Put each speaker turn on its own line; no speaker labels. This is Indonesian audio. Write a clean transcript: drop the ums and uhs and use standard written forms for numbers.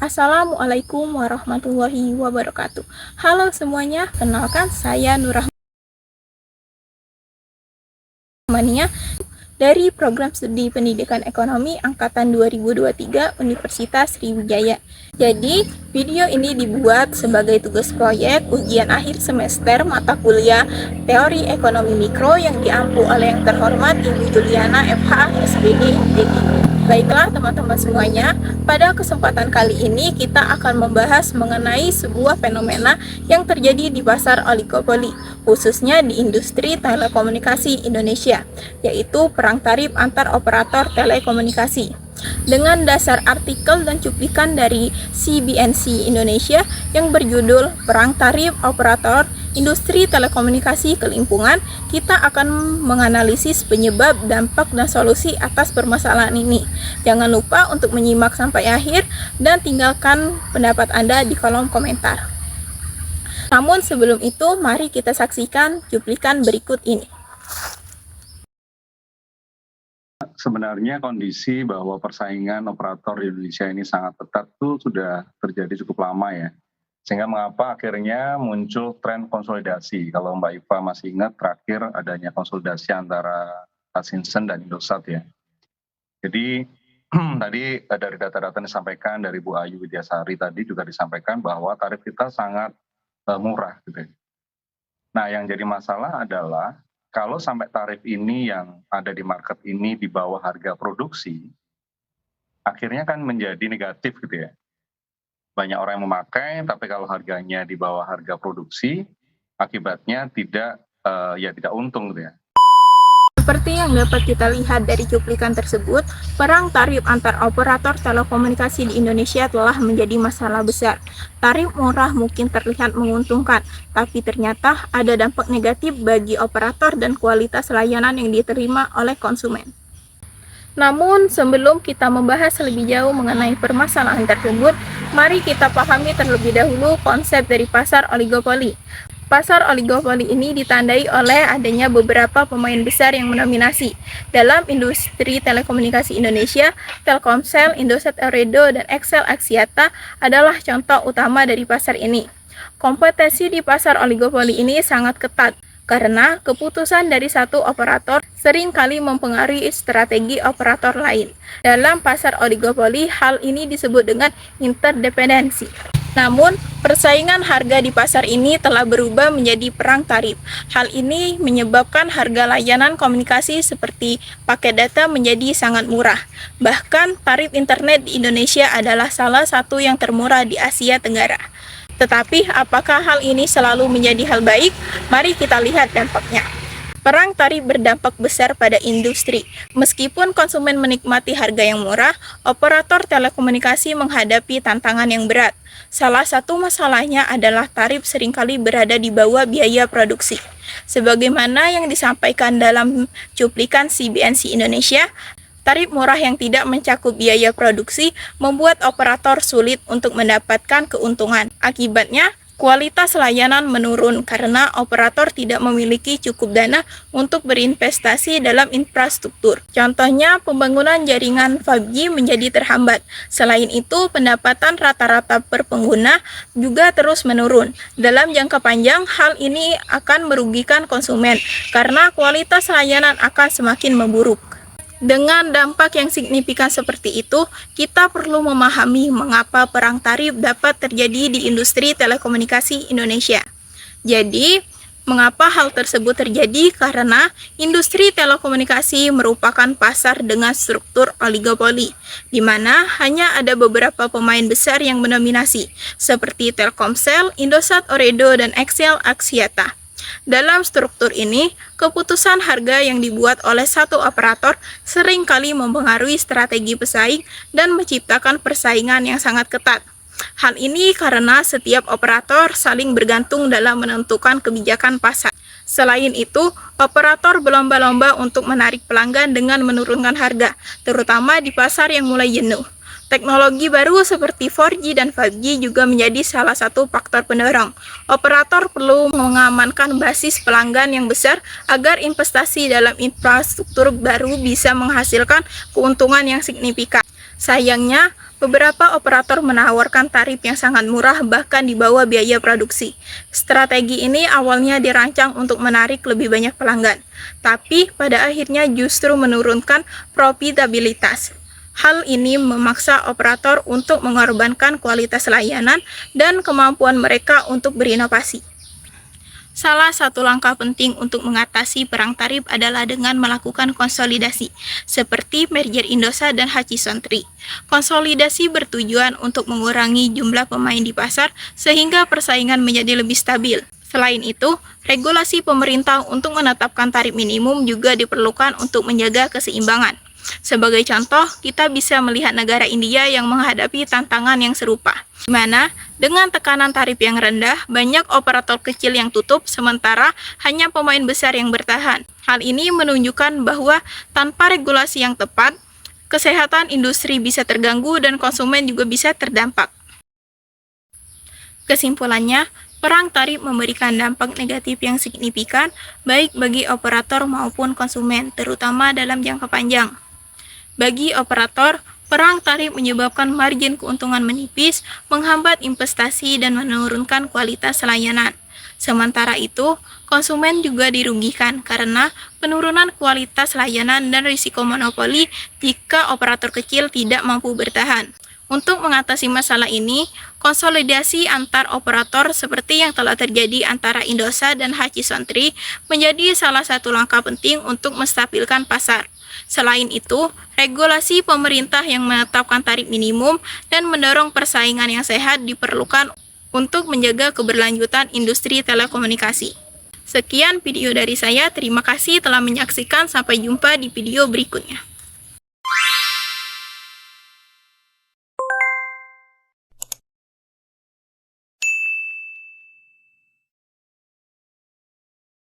Assalamualaikum warahmatullahi wabarakatuh. Halo semuanya, kenalkan saya Nurrahmania dari Program Studi Pendidikan Ekonomi Angkatan 2023 Universitas Sriwijaya. Jadi, video ini dibuat sebagai tugas proyek ujian akhir semester mata kuliah Teori Ekonomi Mikro yang diampu oleh yang terhormat Ibu Juliana FH SPD MDG. Baiklah teman-teman semuanya, pada kesempatan kali ini kita akan membahas mengenai sebuah fenomena yang terjadi di pasar oligopoli, khususnya di industri telekomunikasi Indonesia, yaitu perang tarif antar operator telekomunikasi. Dengan dasar artikel dan cuplikan dari CBNC Indonesia yang berjudul Perang Tarif Operator Industri Telekomunikasi Kelimpungan, kita akan menganalisis penyebab, dampak, dan solusi atas permasalahan ini. Jangan lupa untuk menyimak sampai akhir dan tinggalkan pendapat Anda di kolom komentar. Namun sebelum itu, mari kita saksikan cuplikan berikut ini.
Sebenarnya kondisi bahwa persaingan operator di Indonesia ini sangat ketat itu sudah terjadi cukup lama ya. Sehingga mengapa akhirnya muncul tren konsolidasi. Kalau Mbak Iva masih ingat terakhir adanya konsolidasi antara Hutchison dan Indosat ya. Jadi tadi dari data-data yang disampaikan dari Bu Ayu Widyasari tadi juga disampaikan bahwa tarif kita sangat murah gitu. Nah yang jadi masalah adalah kalau sampai tarif ini yang ada di market ini di bawah harga produksi, akhirnya kan menjadi negatif gitu ya. Banyak orang yang memakai, tapi kalau harganya di bawah harga produksi, akibatnya tidak untung gitu ya.
Seperti yang dapat kita lihat dari cuplikan tersebut, perang tarif antar operator telekomunikasi di Indonesia telah menjadi masalah besar. Tarif murah mungkin terlihat menguntungkan, tapi ternyata ada dampak negatif bagi operator dan kualitas layanan yang diterima oleh konsumen. Namun, sebelum kita membahas lebih jauh mengenai permasalahan tersebut, mari kita pahami terlebih dahulu konsep dari pasar oligopoli. Pasar oligopoli ini ditandai oleh adanya beberapa pemain besar yang mendominasi. Dalam industri telekomunikasi Indonesia, Telkomsel, Indosat Ooredoo, dan XL Axiata adalah contoh utama dari pasar ini. Kompetisi di pasar oligopoli ini sangat ketat, karena keputusan dari satu operator seringkali mempengaruhi strategi operator lain. Dalam pasar oligopoli, hal ini disebut dengan interdependensi. Namun, persaingan harga di pasar ini telah berubah menjadi perang tarif. Hal ini menyebabkan harga layanan komunikasi seperti paket data menjadi sangat murah. Bahkan, tarif internet di Indonesia adalah salah satu yang termurah di Asia Tenggara. Tetapi, apakah hal ini selalu menjadi hal baik? Mari kita lihat dampaknya. Perang tarif berdampak besar pada industri. Meskipun konsumen menikmati harga yang murah, operator telekomunikasi menghadapi tantangan yang berat. Salah satu masalahnya adalah tarif seringkali berada di bawah biaya produksi. Sebagaimana yang disampaikan dalam cuplikan CBNC Indonesia, tarif murah yang tidak mencakup biaya produksi membuat operator sulit untuk mendapatkan keuntungan. Akibatnya, kualitas layanan menurun karena operator tidak memiliki cukup dana untuk berinvestasi dalam infrastruktur. Contohnya, pembangunan jaringan 5G menjadi terhambat. Selain itu, pendapatan rata-rata per pengguna juga terus menurun. Dalam jangka panjang, hal ini akan merugikan konsumen karena kualitas layanan akan semakin memburuk. Dengan dampak yang signifikan seperti itu, kita perlu memahami mengapa perang tarif dapat terjadi di industri telekomunikasi Indonesia. Jadi, mengapa hal tersebut terjadi? Karena industri telekomunikasi merupakan pasar dengan struktur oligopoli, di mana hanya ada beberapa pemain besar yang mendominasi, seperti Telkomsel, Indosat Ooredoo, dan XL Axiata. Dalam struktur ini, keputusan harga yang dibuat oleh satu operator seringkali mempengaruhi strategi pesaing dan menciptakan persaingan yang sangat ketat. Hal ini karena setiap operator saling bergantung dalam menentukan kebijakan pasar. Selain itu, operator berlomba-lomba untuk menarik pelanggan dengan menurunkan harga, terutama di pasar yang mulai jenuh. Teknologi baru seperti 4G dan 5G juga menjadi salah satu faktor pendorong. Operator perlu mengamankan basis pelanggan yang besar agar investasi dalam infrastruktur baru bisa menghasilkan keuntungan yang signifikan. Sayangnya, beberapa operator menawarkan tarif yang sangat murah bahkan di bawah biaya produksi. Strategi ini awalnya dirancang untuk menarik lebih banyak pelanggan, tapi pada akhirnya justru menurunkan profitabilitas. Hal ini memaksa operator untuk mengorbankan kualitas layanan dan kemampuan mereka untuk berinovasi. Salah satu langkah penting untuk mengatasi perang tarif adalah dengan melakukan konsolidasi, seperti merger Indosat dan Hutchison 3. Konsolidasi bertujuan untuk mengurangi jumlah pemain di pasar sehingga persaingan menjadi lebih stabil. Selain itu, regulasi pemerintah untuk menetapkan tarif minimum juga diperlukan untuk menjaga keseimbangan. Sebagai contoh, kita bisa melihat negara India yang menghadapi tantangan yang serupa, di mana dengan tekanan tarif yang rendah, banyak operator kecil yang tutup, sementara hanya pemain besar yang bertahan. Hal ini menunjukkan bahwa tanpa regulasi yang tepat, kesehatan industri bisa terganggu dan konsumen juga bisa terdampak. Kesimpulannya, perang tarif memberikan dampak negatif yang signifikan baik bagi operator maupun konsumen, terutama dalam jangka panjang. Bagi operator, perang tarif menyebabkan margin keuntungan menipis, menghambat investasi, dan menurunkan kualitas layanan. Sementara itu, konsumen juga dirugikan karena penurunan kualitas layanan dan risiko monopoli jika operator kecil tidak mampu bertahan. Untuk mengatasi masalah ini, konsolidasi antar operator seperti yang telah terjadi antara Indosat dan Hutchison 3 menjadi salah satu langkah penting untuk menstabilkan pasar. Selain itu, regulasi pemerintah yang menetapkan tarif minimum dan mendorong persaingan yang sehat diperlukan untuk menjaga keberlanjutan industri telekomunikasi. Sekian video dari saya, terima kasih telah menyaksikan, sampai jumpa di video berikutnya.